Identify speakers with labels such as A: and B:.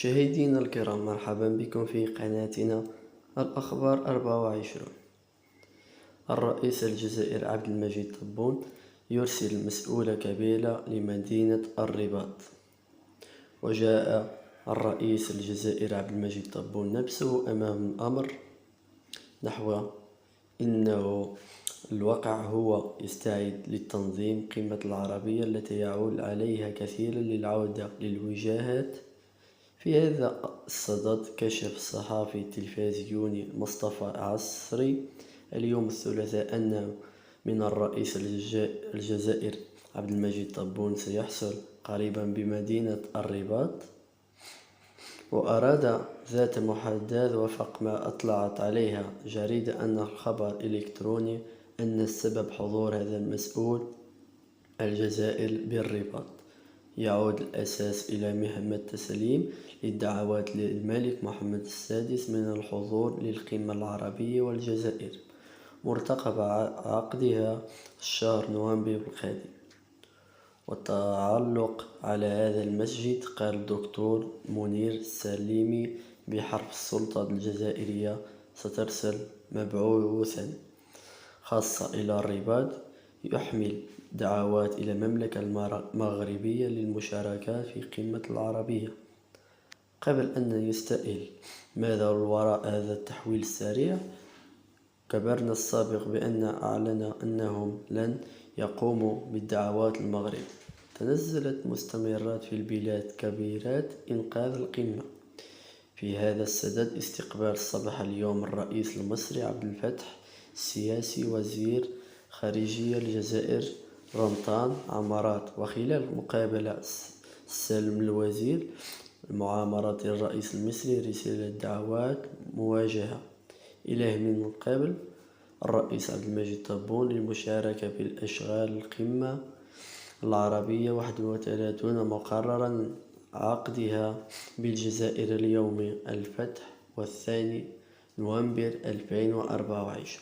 A: مشاهدينا الكرام، مرحبا بكم في قناتنا الأخبار 24. الرئيس الجزائري عبد المجيد تبون يرسل مسؤولة كبيرة لمدينة الرباط. وجاء الرئيس الجزائري عبد المجيد تبون نفسه أمام الأمر نحو إنه الواقع هو يستعد للتنظيم قمة العربية التي يعول عليها كثيرا للعودة للوجهات. في هذا الصدد كشف الصحفي التلفزيوني مصطفى عصري اليوم الثلاثاء أن من الرئيس الجزائري عبد المجيد تبون سيحصل قريبا بمدينة الرباط، وأراد ذات محدث وفق ما أطلعت عليها جريدة أن الخبر الإلكتروني أن السبب حضور هذا المسؤول الجزائري بالرباط يعود الأساس إلى مهمة تسليم للدعوات للملك محمد السادس من الحضور للقمة العربية والجزائر مرتقب عقدها الشهر نوفمبر القادم. والتعلق على هذا المسجد، قال الدكتور منير السليمي بحرف السلطة الجزائرية سترسل مبعوثا خاصة إلى الرباط يحمل دعوات إلى المملكة المغربية للمشاركة في قمة العربية. قبل أن يستأهل ماذا وراء هذا التحويل السريع، كبرنا السابق بأن أعلن أنهم لن يقوموا بالدعوات المغرب. تنزلت مستمرات في البلاد كبيرات إنقاذ القمة. في هذا السدد، استقبال صباح اليوم الرئيس المصري عبد الفتاح السيسي وزير خارجية الجزائر رمضان عمارات، وخلال مقابلة سلم الوزير المعامرات الرئيس المصري رسالة دعوات موجهة إليه من قبل الرئيس عبد المجيد تبون للمشاركة في الأشغال القمة العربية 31 مقررا عقدها بالجزائر اليوم الفتح والثاني نوفمبر 2024.